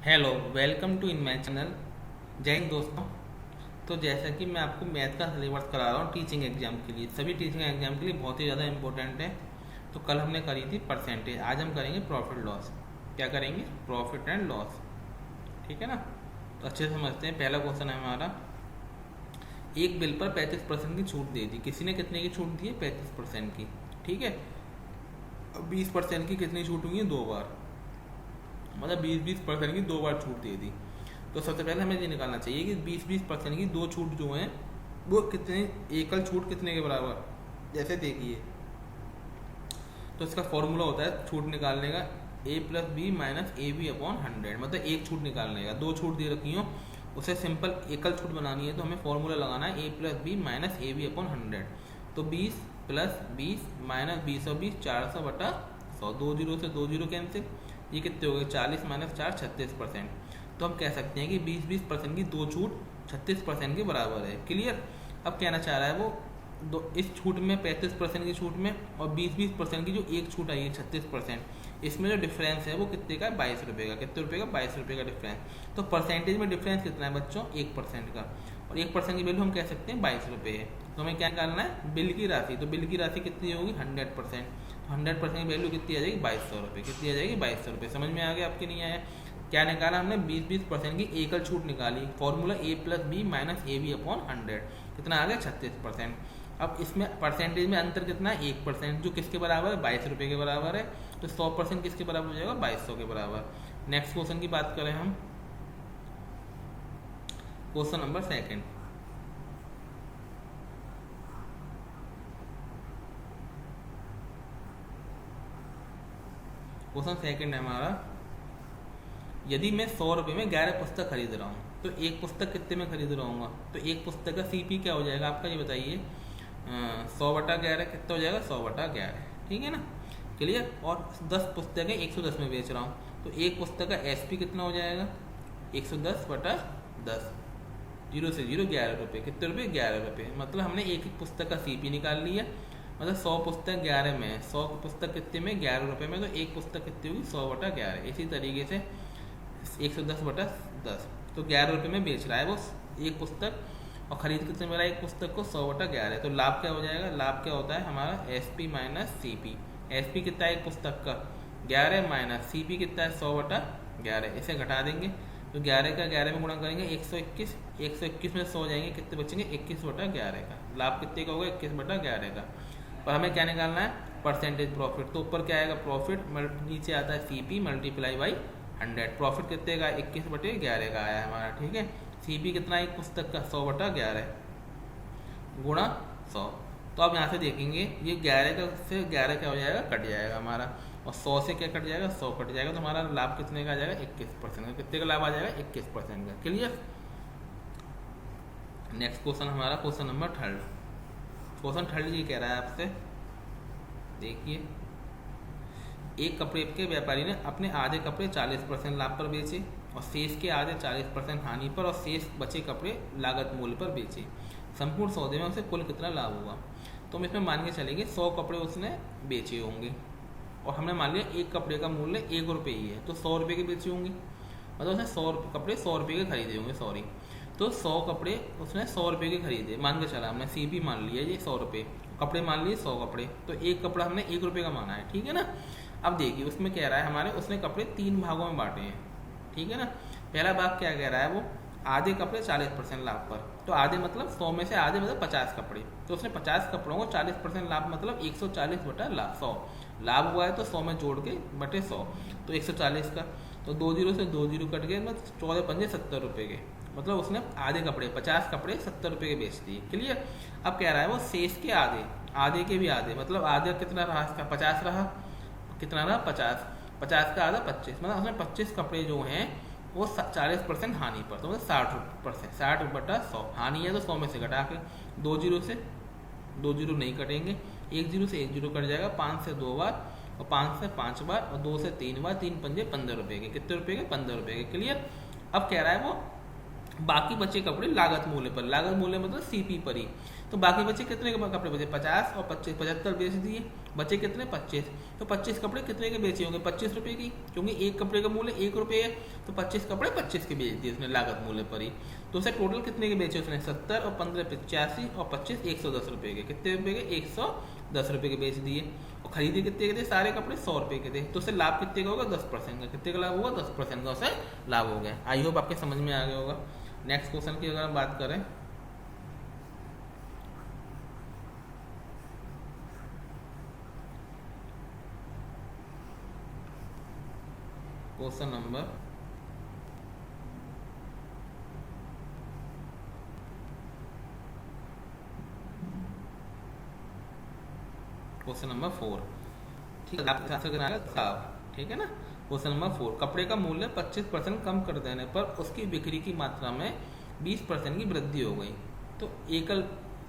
Hello, welcome to in my channel. जय हिंद दोस्तों। तो जैसा कि मैं आपको मैथ का सिलेबस करा रहा हूँ टीचिंग एग्जाम के लिए, सभी टीचिंग एग्जाम के लिए बहुत ही ज़्यादा इंपॉर्टेंट है। तो कल हमने करी थी परसेंटेज, आज हम करेंगे प्रॉफिट लॉस। क्या करेंगे? Profit and loss. ठीक है ना। तो अच्छे से समझते हैं। पहला क्वेश्चन है हमारा, एक बिल पर 35% की छूट दे दी। किसी ने कितने की छूट दी है? 35% की। ठीक है। 20% की कितनी छूट हुई है? 2 बार, मतलब 20% की 2 बार छूट दे दी। तो सबसे पहले हमें ये निकालना चाहिए कि 20% की दो छूट जो हैं वो कितने, एकल छूट कितने के बराबर। जैसे देखिए, तो इसका फॉर्मूला होता है छूट निकालने का a+b-ab/100, मतलब एक छूट निकालने का। दो छूट दे रखी हो, उसे सिंपल एकल छूट बनानी है तो हमें फॉर्मूला लगाना है a+b-ab/100। तो 20 + 20 - 20 और 20 400/100, 2 जीरो से 2 जीरो कैंसिल। ये कितने हो गए? 40 - 4 36%। तो हम कह सकते हैं कि 20% की दो छूट 36% के बराबर है। क्लियर। अब कहना चाह रहा है वो दो, इस छूट में 35% की छूट में और 20% की जो एक छूट आई है 36%, इसमें जो डिफरेंस है वो कितने का? 22 रुपये का। कितने रुपये का? 22 रुपये का डिफरेंस। तो परसेंटेज में डिफरेंस कितना है बच्चों? 1% का। और 1% की वैल्यू हम कह सकते हैं 22 रुपये है। तो हमें क्या निकालना है? बिल की राशि। तो बिल की राशि कितनी होगी? 100%। तो 100% की वैल्यू कितनी आ जाएगी? 2200 रुपये। कितनी आ जाएगी? 2200 रुपये। समझ में आ गया आपके? नहीं आया? क्या निकाला हमने? 20% की एकल छूट निकाली। Formula a+b-ab/100। कितना आ गया? 36%। अब इसमें परसेंटेज में अंतर कितना है? 1%, जो किसके बराबर है? 22 रुपये के बराबर है। तो 100% किसके बराबर हो जाएगा? 2200 के बराबर। नेक्स्ट क्वेश्चन की बात करें हम, question number second. Question second है हमारा, यदि मैं 100 रुपये में 11 पुस्तक खरीद रहा हूँ तो एक पुस्तक कितने में खरीद रहा हूँ? तो एक पुस्तक का सीपी क्या हो जाएगा आपका? ये बताइए। 100/11 कितना हो जाएगा? 100/11। ठीक है ना। क्लियर। और 10 पुस्तकें 110 में बेच रहा हूँ तो एक पुस्तक का एसपी कितना हो जाएगा? 110/10। 0 से 0 11 रुपये। कितने रुपये? 11 रुपये। मतलब हमने एक एक पुस्तक का सीपी निकाल लिया। मतलब 100 पुस्तक 11 में है, 100 पुस्तक कितने में? 11 रुपये में। तो एक पुस्तक कितनी होगी? 100/11। इसी तरीके से 110/10, तो 11 रुपये में बेच रहा है वो एक पुस्तक, और खरीद कितने में रहा है एक पुस्तक को? 100/11। तो लाभ क्या हो जाएगा? लाभ क्या होता है हमारा? SP - CP। SP कितना है एक पुस्तक का? 11 - CP कितना है? 100/11। इसे घटा देंगे तो 11 का 11 में गुणा करेंगे 121। 121 में 100 जाएंगे, कितने बचेंगे? 21/11 का। लाभ कितने का होगा? 21/11 का। पर हमें क्या निकालना है? Percentage profit. तो ऊपर क्या आएगा? प्रॉफिट, नीचे आता है CP × 100। प्रॉफिट कितने का? 21/11 का आया हमारा। ठीक है। सीपी कितना एक पुस्तक का? 100/11 गुणा 100। तो अब यहाँ से देखेंगे ये 11 का से 11 क्या हो जाएगा? कट जाएगा हमारा, और 100 से क्या कट जाएगा? 100 कट जाएगा। तो हमारा लाभ कितने का आ जाएगा? 21% का। कितने का लाभ आ जाएगा? 21% का। क्लियर। नेक्स्ट क्वेश्चन हमारा, question number third. Question third ये कह रहा है आपसे, देखिए, एक कपड़े के व्यापारी ने अपने आधे कपड़े 40% लाभ पर बेचे और शेष के आधे 40% हानि पर, और शेष बचे कपड़े लागत मूल्य पर बेचे। संपूर्ण सौदे में उसे कुल कितना लाभ हुआ? तो हम इसमें मान के चलेंगे 100 कपड़े उसने बेचे होंगे, और हमने मान लिया एक कपड़े का मूल्य 1 रुपये ही है, तो 100 रुपये के बेचे होंगे। मतलब उसने 100 कपड़े 100 रुपये के खरीदे होंगे, सॉरी। तो 100 कपड़े उसने 100 रुपये के खरीदे, मान के चला हमने। CP मान लिया ये 100 रुपये, कपड़े मान लिए 100 कपड़े, तो एक कपड़ा हमने 1 रुपये का माना है। ठीक है ना। अब देखिए उसमें कह रहा है हमारे, उसने कपड़े 3 भागों में बांटे हैं। ठीक है ना। पहला भाग क्या कह रहा है वो? आधे कपड़े 40% लाभ पर। तो आधे मतलब 100 में से आधे मतलब 50 कपड़े। तो उसने 50 कपड़ों को 40% लाभ, मतलब 140/100 लाभ हुआ है, तो 100 में जोड़ के बटे 100, तो 140 का। तो 2 जीरो से 2 जीरो कट गए, मतलब 14×5 70 रुपये के। मतलब उसने आधे कपड़े 50 कपड़े 70 रुपये के बेच दिए। क्लियर। अब कह रहा है वो शेष के आधे, आधे के भी आधे, मतलब आधे कितना रहा इसका? 50 रहा। कितना रहा? 50। 50 का आधा 25, मतलब उसमें 25 कपड़े जो हैं वो 40% हानि पर, तो मतलब 60%, 60/100। हानि है तो 100 में से घटा के, 2 जीरो से 2 जीरो नहीं कटेंगे, 1 जीरो से 1 जीरो कट जाएगा, 5 से 2 बार, और 5 से 5 बार, और 2 से 3 बार, 3×5 15 रुपये के। कितने रुपये के? 15 रुपये के। क्लियर। अब कह रहा है वो बाकी बचे कपड़े लागत मूल्य पर। लागत मूल्य मतलब CP पर ही। तो बाकी बचे कितने के कपड़े बचे 50 और 25, 75 बेच दिए, बचे कितने 25। तो 25 कपड़े कितने के बेचे होंगे 25 रुपये की, क्योंकि एक कपड़े का मूल्य 1 रुपये है, तो 25 कपड़े 25 के बेच दिए उसने लागत मूल्य पर ही। तो उसे टोटल कितने के बेचे उसने 70 और 15 85 और 25 110 रुपये के, कितने रुपये के 110 रुपये के बेच दिए। और खरीदे कितने के थे सारे कपड़े 100 रुपये के थे, तो उससे लाभ कितने का होगा 10% का। कितने का लाभ होगा 10% का उसे लाभ हो गया। आई होप आपके समझ में आ गया होगा। नेक्स्ट क्वेश्चन की अगर हम बात करें, क्वेश्चन नंबर 4, ठीक है, ठीक है ना। क्वेश्चन नंबर 4, कपड़े का मूल्य 25% कम कर देने पर उसकी बिक्री की मात्रा में 20% की वृद्धि हो गई, तो एकल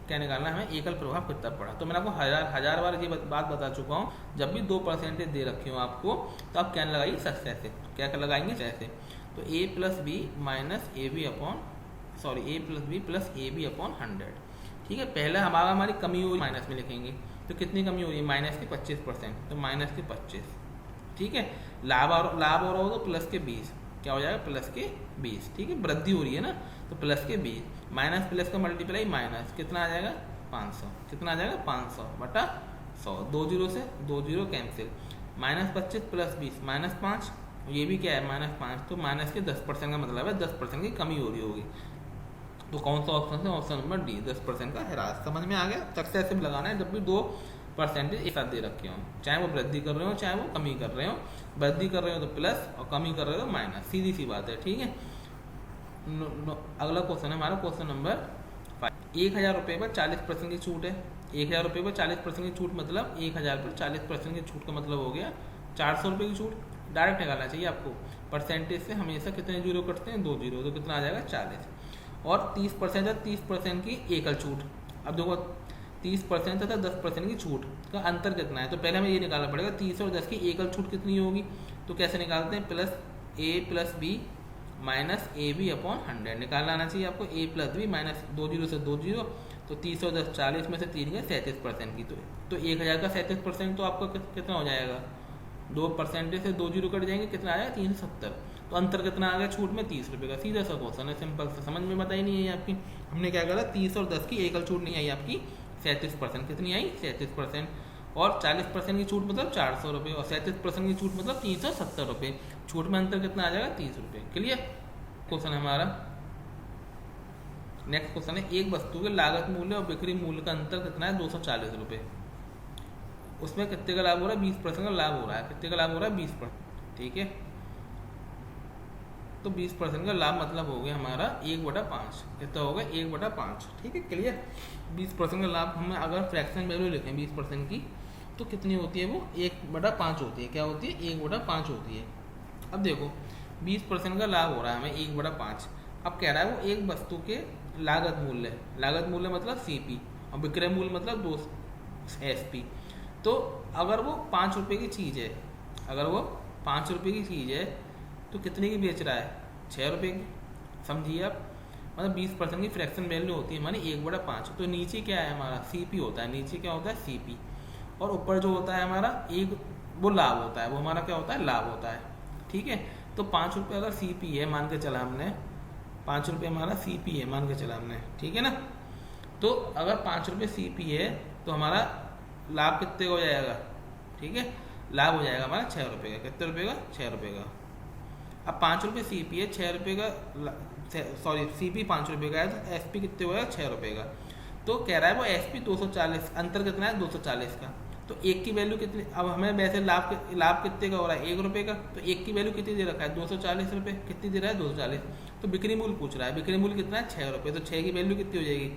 क्या निकालना है हमें, एकल प्रभाव कितना पड़ा। तो मैंने आपको हजार बार ये बात बता चुका हूँ, जब भी 2% दे रखी हो आपको तो आप क्या लगाइए सक्सेस से, क्या लगाएंगे जैसे, तो a plus B minus A B upon A plus B plus A B upon 100, ठीक है। पहले हमारी कमी हो माइनस में लिखेंगे, तो कितनी कमी हो रही है माइनस के 25%, तो माइनस के 25, ठीक है। लाभ और हो तो प्लस के 20, क्या हो जाएगा प्लस के 20, ठीक है। वृद्धि हो रही है ना, तो प्लस के 20 माइनस प्लस का मल्टीप्लाई माइनस, कितना आ जाएगा 500, कितना आ जाएगा 500 बटा 100, 2 जीरो से 2 zero cancel, minus 25 plus 20 minus 5, ये भी क्या है माइनस 5, तो माइनस के 10% का मतलब है 10% की कमी हो रही होगी। तो कौन सा ऑप्शन है, ऑप्शन नंबर डी, 10% का ह्रास। समझ में आ गया। सक्सेसिव लगाना है जब भी 2% एक साथ दे रखे हों, चाहे वो वृद्धि कर रहे हो चाहे वो कमी कर रहे हो, वृद्धि कर रहे हो तो प्लस और कमी कर रहे हो तो माइनस, सीधी सी बात है, ठीक है। अगला क्वेश्चन है हमारा क्वेश्चन नंबर 5, 1000 रुपये पर 40% की छूट है। 1000 रुपये पर 40% की छूट मतलब 1000 पर 40% की छूट का मतलब हो गया 400 रुपये की छूट। डायरेक्ट निकालना चाहिए आपको, परसेंटेज से हमेशा कितने जीरो कटते हैं 2 जीरो, तो कितना आ जाएगा 40। और 30% 30% की एकल छूट। अब देखो 30% तथा 10% की छूट का अंतर कितना है, तो पहले हमें ये निकालना पड़ेगा 30 और 10 की एकल छूट कितनी होगी। तो कैसे निकालते हैं, plus a plus B minus A B upon 100 निकालना आना चाहिए आपको। a plus B minus 2 zero से 2 जीरो, तो 30 और 10 40 में से 3 है 37% की, तो 1000 का 37% तो आपका कितना हो जाएगा, 2% से 2 जीरो कट जाएंगे, कितना आएगा 370। तो अंतर कितना आ गया छूट में 30 रुपये का। सीधा सा क्वेश्चन है, सिंपल सा, समझ में बताई नहीं है आपकी। हमने क्या करा 30 और 10 की एकल छूट नहीं आई आपकी 37%, कितनी आई 37%, और 40% की छूट मतलब 400 रुपये, और 37% की छूट मतलब 370 रुपये। छूट में अंतर कितना आ जाएगा 30 रुपये। क्लियर क्वेश्चन है हमारा। नेक्स्ट क्वेश्चन है, एक वस्तु के लागत मूल्य और बिक्री मूल्य का अंतर कितना है 240 रुपये। उसमें कितने का लाभ हो रहा है 20% का लाभ हो रहा है। कितने का लाभ हो रहा है 20%, ठीक है। तो 20% का लाभ मतलब हो गया हमारा 1/5, कितना हो गया 1/5, ठीक है। क्लियर 20% का लाभ हमें अगर फ्रैक्शन वैल्यू लिखें 20% की, तो कितनी होती है वो 1/5 होती है। क्या होती है 1/5 होती है। अब देखो 20% का लाभ हो रहा है हमें 1/5। अब कह रहा है वो एक वस्तु के लागत मूल्य मतलब CP और विक्रय मूल्य मतलब 2 SP। तो अगर वो 5 रुपये की चीज़ है, अगर वो 5 रुपये की चीज़ है तो कितने की बेच रहा है 6 रुपये की, समझिए आप। मतलब 20% की फ्रैक्शन वैल्यू होती है हमारी 1/5। तो नीचे क्या है हमारा CP होता है, नीचे क्या होता है CP, और ऊपर जो होता है हमारा वो लाभ होता है, वो हमारा क्या होता है लाभ होता है, ठीक है। तो 5 रुपये अगर CP है मान के चला हमने, 5 रुपये हमारा CP है मान के चला हमने, ठीक है ना। तो अगर 5 रुपये CP है तो हमारा लाभ कितने का हो जाएगा, ठीक है। लाभ हो जाएगा हमारा 6 रुपये का। कितने रुपये का 6 रुपये का। अब 5 रुपये CP है, 6 रुपये का, सॉरी CP 5 रुपये का है, तो SP कितने हो जाएगा 6 रुपये का। तो कह रहा है वो SP 240, अंतर कितना है 240 का। तो एक की वैल्यू कितनी, अब हमें वैसे लाभ कितने का हो रहा है 1 रुपये का, तो एक की वैल्यू कितनी दे रखा है 240 रुपये, कितनी दे रहा है 240। तो बिक्री मूल्य पूछ रहा है, बिक्री मूल्य कितना है 6 रुपये, तो 6 की वैल्यू कितनी हो जाएगी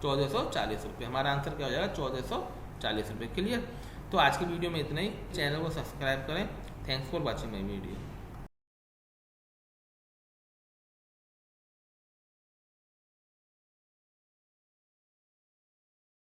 1440 रुपये। हमारा आंसर क्या हो जाएगा 1440 रुपये। क्लियर। तो आज की वीडियो में इतना ही। चैनल को सब्सक्राइब करें। Thanks for watching my video.